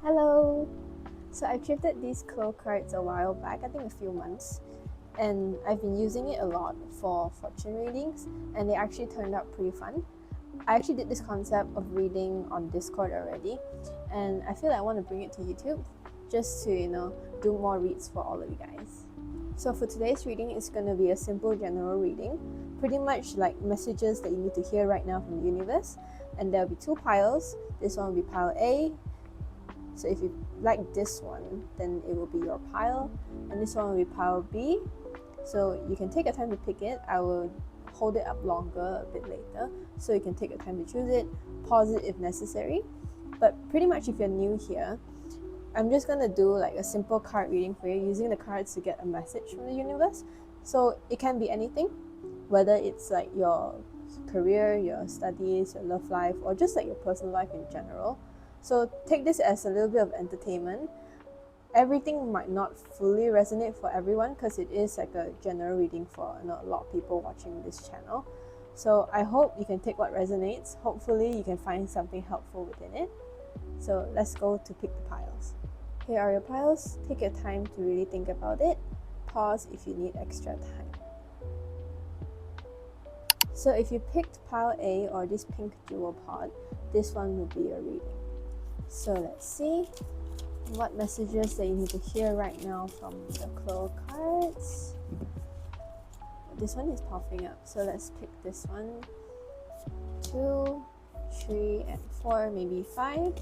Hello! So I thrifted these clow cards a while back, I think a few months, and I've been using it a lot for fortune readings, and they actually turned out pretty fun. I actually did this concept of reading on Discord already, and I feel like I want to bring it to YouTube just to, do more reads for all of you guys. So for today's reading, it's going to be a simple general reading, pretty much like messages that you need to hear right now from the universe, and there'll be two piles. This one will be pile A. So if you like this one, then it will be your pile, and this one will be pile B. So you can take your time to pick it. I will hold it up longer a bit later, so you can take your time to choose it, pause it if necessary. But pretty much if you're new here, I'm just gonna do like a simple card reading for you, using the cards to get a message from the universe. So it can be anything, whether it's like your career, your studies, your love life, or just like your personal life in general. So take this as a little bit of entertainment. Everything might not fully resonate for everyone because it is like a general reading for a lot of people watching this channel. So I hope you can take what resonates. Hopefully you can find something helpful within it. So let's go to pick the piles. Here are your piles. Take your time to really think about it. Pause if you need extra time. So if you picked pile A, or this pink jewel pod, this one will be your reading. So let's see what messages that you need to hear right now from the clow cards. This one is popping up, so let's pick this one. 2, 3, and 4, maybe 5.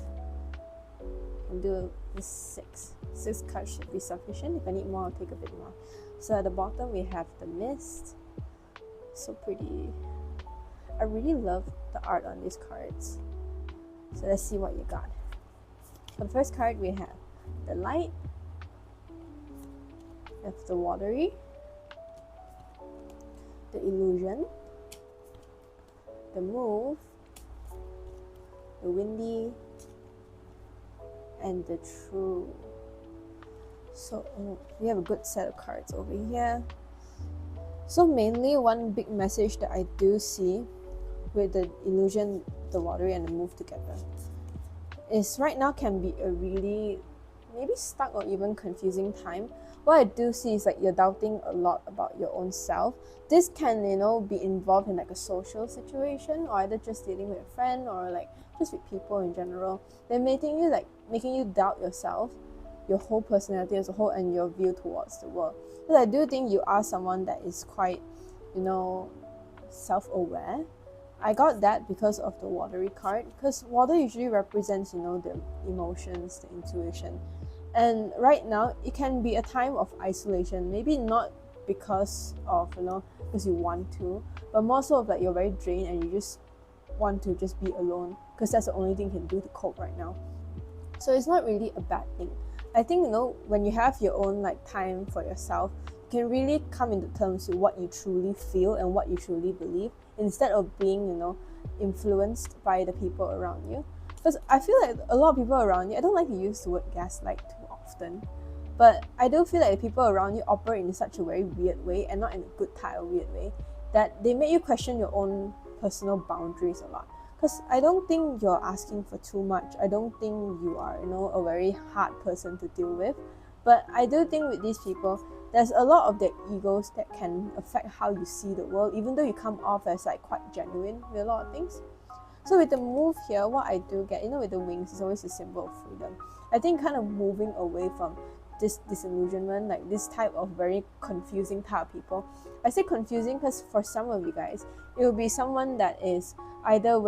And do this 6. 6 cards should be sufficient. If I need more, I'll take a bit more. So at the bottom we have the mist. So pretty. I really love the art on these cards. So let's see what you got. For the first card, we have the light, we have the watery, the illusion, the move, the windy, and the true. So we have a good set of cards over here. So mainly one big message that I do see with the illusion, the watery, and the move together is right now can be a really maybe stuck or even confusing time. What I do see is like you're doubting a lot about your own self. This can be involved in like a social situation, or either just dealing with a friend, or like just with people in general. They're making you doubt yourself, your whole personality as a whole, and your view towards the world. Because I do think you are someone that is quite self-aware. I got that because of the watery card, because water usually represents the emotions, the intuition, and right now it can be a time of isolation. Maybe not because of because you want to, but more so of like you're very drained and you just want to just be alone, because that's the only thing you can do to cope right now. So it's not really a bad thing. I think when you have your own time for yourself, you can really come into terms with what you truly feel and what you truly believe, instead of being influenced by the people around you. Because I feel like a lot of people around you, I don't like to use the word gaslight too often, but I do feel like the people around you operate in such a very weird way, and not in a good type of weird way, that they make you question your own personal boundaries a lot. Because I don't think you're asking for too much. I don't think you are a very hard person to deal with. But I do think with these people, there's a lot of their egos that can affect how you see the world, even though you come off as quite genuine with a lot of things. So with the move here, what I do get, with the wings, is always a symbol of freedom. I think kind of moving away from this disillusionment, like this type of very confusing type of people. I say confusing because for some of you guys, it will be someone that is either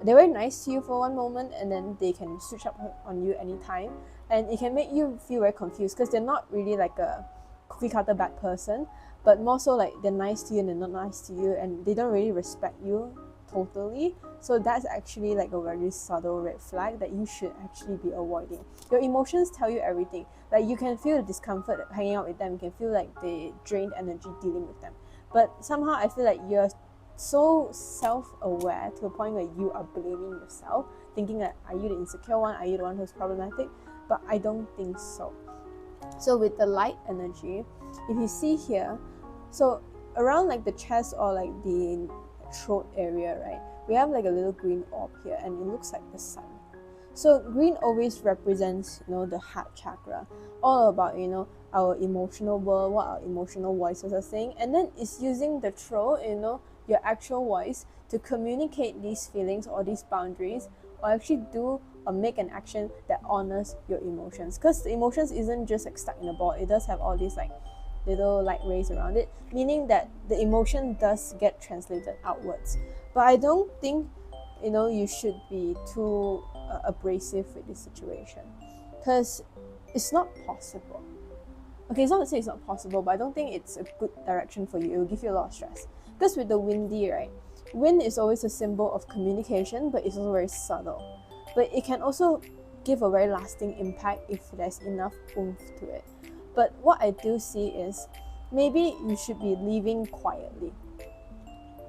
they're very nice to you for one moment, and then they can switch up on you anytime, and it can make you feel very confused because they're not really like a cookie cutter bad person, but more so like they're nice to you and they're not nice to you, and they don't really respect you totally. So that's actually like a very subtle red flag that you should actually be avoiding. Your emotions tell you everything. Like you can feel the discomfort hanging out with them, you can feel like the drained energy dealing with them, but somehow I feel like you're so self-aware to a point where you are blaming yourself, thinking that are you the insecure one, are you the one who's problematic? But I don't think so. So with the light energy, if you see here, so around like the chest or like the throat area, right, we have like a little green orb here, and it looks like the sun. So green always represents, the heart chakra, all about, our emotional world, what our emotional voices are saying, and then it's using the throat, your actual voice, to communicate these feelings or these boundaries, or actually do or make an action that honors your emotions. Because the emotions isn't just like stuck in a ball, it does have all these like little light rays around it, meaning that the emotion does get translated outwards. But I don't think you should be too abrasive with this situation, because it's not possible. Okay, it's not to say it's not possible, but I don't think it's a good direction for you. It will give you a lot of stress. Because with the windy, right, wind is always a symbol of communication, but it's also very subtle. But it can also give a very lasting impact if there's enough oomph to it. But what I do see is maybe you should be leaving quietly.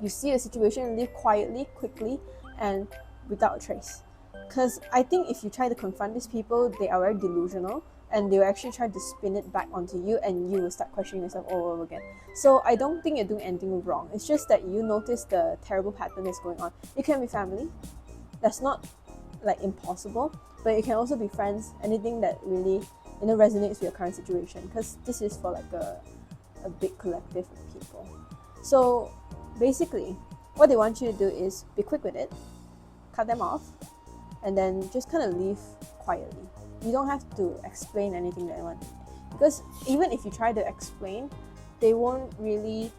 You see a situation, leave quietly, quickly, and without trace. Because I think if you try to confront these people, they are very delusional, and they will actually try to spin it back onto you, and you will start questioning yourself all over again. So I don't think you're doing anything wrong. It's just that you notice the terrible pattern that's going on. It can be family. That's not like impossible, but it can also be friends, anything that really resonates with your current situation, because this is for like a big collective of people. So basically, what they want you to do is be quick with it, cut them off, and then just kind of leave quietly. You don't have to explain anything to anyone, because even if you try to explain, they won't really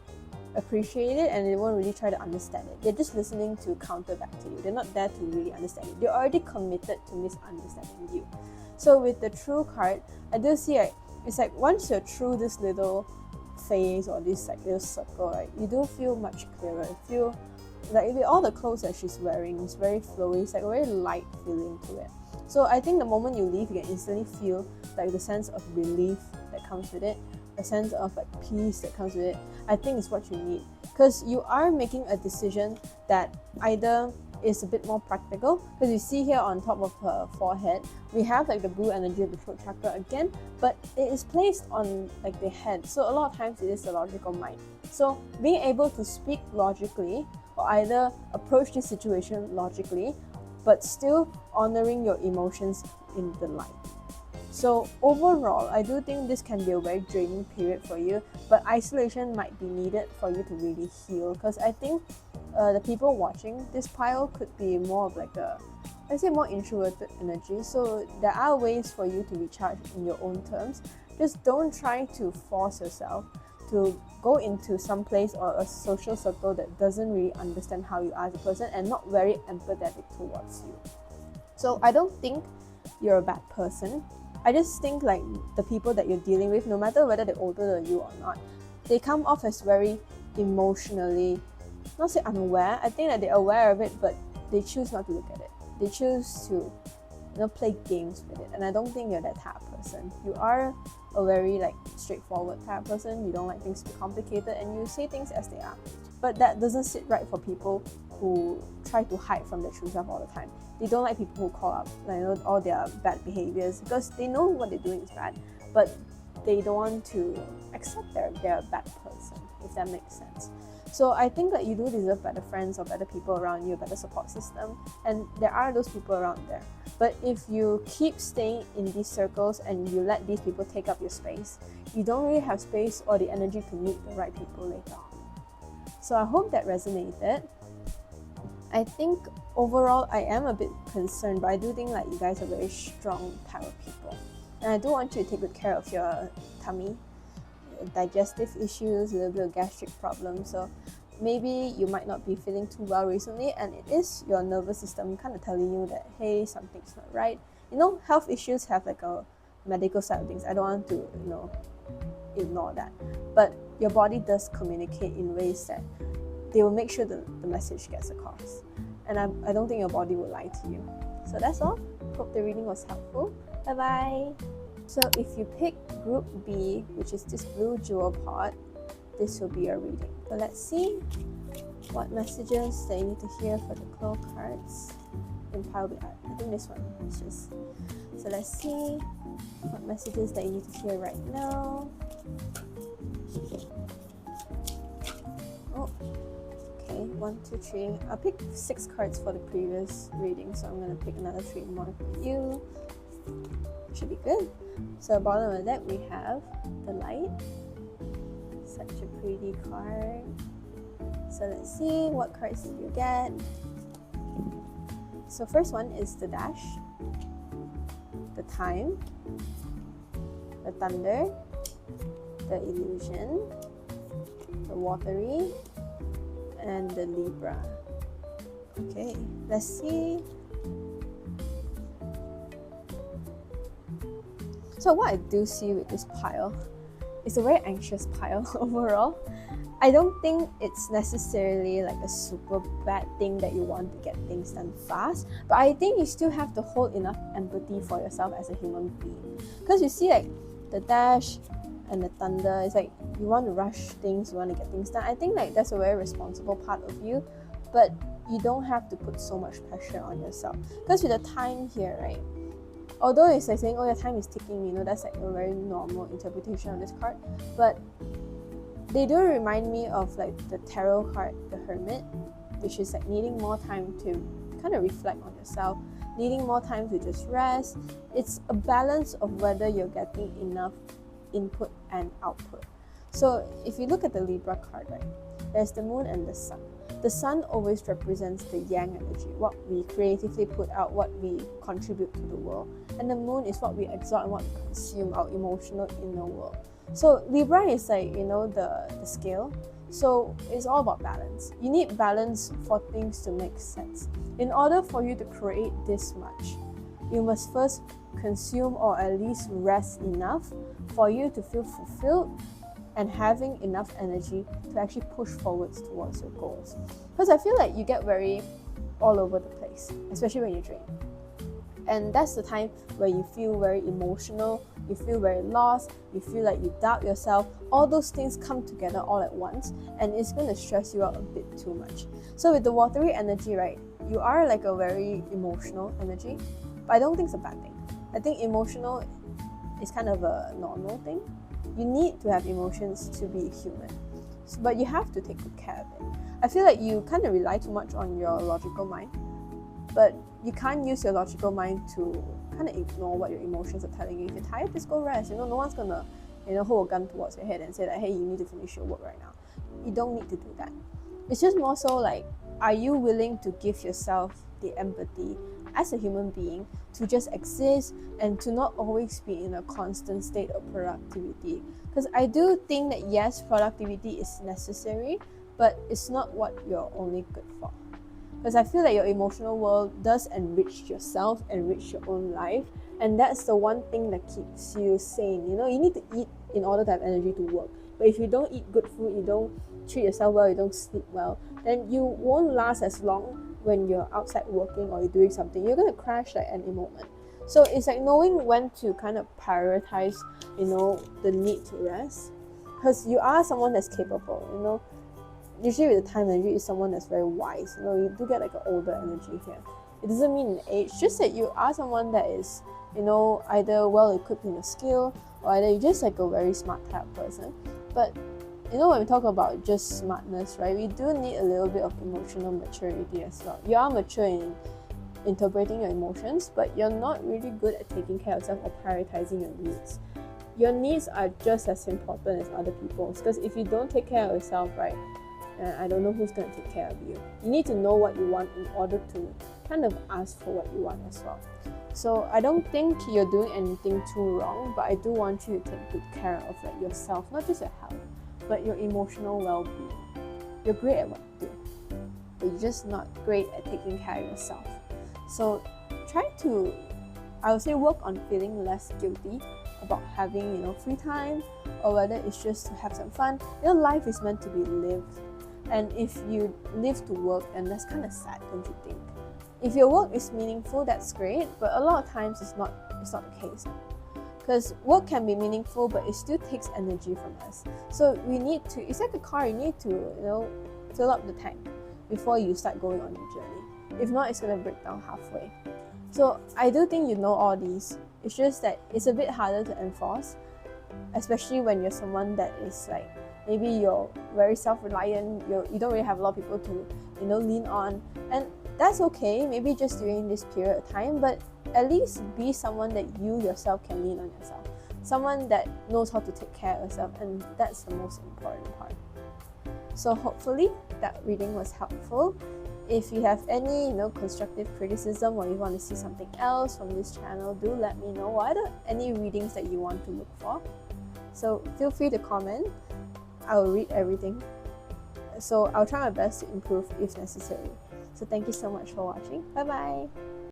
appreciate it, and they won't really try to understand it. They're just listening to counter back to you. They're not there to really understand it. They're already committed to misunderstanding you. So with the True card, I do see it's like once you're through this little phase or this like little circle, right, you do feel much clearer. You feel like with all the clothes that she's wearing, it's very flowy. It's like a very light feeling to it. So I think the moment you leave, you can instantly feel like the sense of relief that comes with it, a sense of like peace that comes with it. I think it's what you need, because you are making a decision that either is a bit more practical, because you see here on top of her forehead, we have like the blue energy of the throat chakra again, but it is placed on like the head. So a lot of times it is the logical mind. So being able to speak logically, or either approach this situation logically, but still honoring your emotions in the light. So overall, I do think this can be a very draining period for you, but isolation might be needed for you to really heal, because I think the people watching this pile could be more of like more introverted energy. So there are ways for you to recharge in your own terms. Just don't try to force yourself to go into some place or a social circle that doesn't really understand how you are as a person and not very empathetic towards you. So I don't think you're a bad person. I just think like the people that you're dealing with, no matter whether they're older than you or not, they come off as very emotionally, not say unaware. I think that they're aware of it, but they choose not to look at it. They choose to play games with it. And I don't think you're that type of person. You are a very like straightforward type of person. You don't like things to be complicated, and you say things as they are. But that doesn't sit right for people who try to hide from their true self all the time. They don't like people who call up all their bad behaviors, because they know what they're doing is bad, but they don't want to accept they're a bad person, if that makes sense. So I think that you do deserve better friends or better people around you, a better support system, and there are those people around there. But if you keep staying in these circles and you let these people take up your space, you don't really have space or the energy to meet the right people later on. So I hope that resonated. I think overall I am a bit concerned, but I do think like you guys are very strong type of people. And I do want you to take good care of your tummy, digestive issues, a little bit of gastric problems. So maybe you might not be feeling too well recently, and it is your nervous system kind of telling you that, hey, something's not right. Health issues have like a medical side of things. I don't want to, ignore that. But your body does communicate in ways that they will make sure that the message gets across. And I don't think your body will lie to you. So that's all. Hope the reading was helpful. Bye-bye. So if you pick group B, which is this blue jewel pot, this will be your reading. So let's see what messages that you need to hear for the clow cards. in pile B? I think this one. So let's see what messages that you need to hear right now. Oh, okay, 1, 2, 3. I picked 6 cards for the previous reading, so I'm gonna pick another 3 more for you. Should be good. So bottom of the deck we have the Light. Such a pretty card. So let's see, what cards did you get? So first one is the Dash, the Time, the Thunder, the Illusion, the Watery, and the Libra. Okay, let's see. So what I do see with this pile is a very anxious pile overall. I don't think it's necessarily like a super bad thing that you want to get things done fast, but I think you still have to hold enough empathy for yourself as a human being. Because you see, like the Dash and the Thunder, it's like you want to rush things, you want to get things done. I think like that's a very responsible part of you, but you don't have to put so much pressure on yourself. Because with the Time here, right? Although it's like saying, oh, your time is ticking, you know, that's like a very normal interpretation of this card, but they do remind me of like the tarot card, the Hermit, which is like needing more time to kind of reflect on yourself, needing more time to just rest. It's a balance of whether you're getting enough input and output. So if you look at the Libra card, right, there's the Moon and the Sun. The Sun always represents the Yang energy, what we creatively put out, what we contribute to the world. And the Moon is what we exalt and what we consume, our emotional inner world. So Libra is like, you know, the scale. So it's all about balance. You need balance for things to make sense. In order for you to create this much, you must first consume or at least rest enough for you to feel fulfilled and having enough energy to actually push forwards towards your goals. Because I feel like you get very all over the place, especially when you drain. And that's the time where you feel very emotional, you feel very lost, you feel like you doubt yourself. All those things come together all at once, and it's going to stress you out a bit too much. So with the Watery energy, right, you are like a very emotional energy, but I don't think it's a bad thing. I think emotional is kind of a normal thing. You need to have emotions to be human, but you have to take good care of it. I feel like you kind of rely too much on your logical mind, but you can't use your logical mind to kind of ignore what your emotions are telling you. If you're tired, just go rest. You know, no one's gonna, you know, hold a gun towards your head and say that, hey, you need to finish your work right now. You don't need to do that. It's just more so like, are you willing to give yourself the empathy as a human being to just exist and to not always be in a constant state of productivity? Because I do think that yes, productivity is necessary, but it's not what you're only good for. Because I feel like your emotional world does enrich yourself, enrich your own life, and that's the one thing that keeps you sane. You know, you need to eat in order to have energy to work. But if you don't eat good food, you don't treat yourself well, you don't sleep well, then you won't last as long when you're outside working or you're doing something. You're gonna crash like any moment. So it's like knowing when to kind of prioritize, you know, the need to rest. Because you are someone that's capable, you know. Usually with the Time energy is someone that's very wise. You know, you do get like an older energy here. It doesn't mean an age, just that you are someone that is, you know, either well equipped in a skill or either you're just like a very smart type of person. But you know, when we talk about just smartness, right, we do need a little bit of emotional maturity as well. You are mature in interpreting your emotions, but you're not really good at taking care of yourself or prioritizing your needs. Your needs are just as important as other people's, because if you don't take care of yourself, right, I don't know who's going to take care of you. You need to know what you want in order to kind of ask for what you want as well. So I don't think you're doing anything too wrong, but I do want you to take good care of like yourself, not just your health, but your emotional well-being. You're great at what you do, but you're just not great at taking care of yourself. So try to, I would say, work on feeling less guilty about having, you know, free time, or whether it's just to have some fun. Your life is meant to be lived. And if you live to work, then that's kind of sad, don't you think? If your work is meaningful, that's great, but a lot of times it's not the case. Because work can be meaningful, but it still takes energy from us. So we need to, it's like a car, you need to, you know, fill up the tank before you start going on your journey. If not, it's going to break down halfway. So I do think you know all these. It's just that it's a bit harder to enforce, especially when you're someone that is like, maybe you're very self-reliant, you don't really have a lot of people to lean on, and that's okay, maybe just during this period of time, but at least be someone that you yourself can lean on yourself, someone that knows how to take care of yourself, and that's the most important part. So hopefully that reading was helpful. If you have any constructive criticism, or you want to see something else from this channel, do let me know. What are any readings that you want to look for? So feel free to comment. I will read everything. So I'll try my best to improve if necessary. So thank you so much for watching. Bye bye.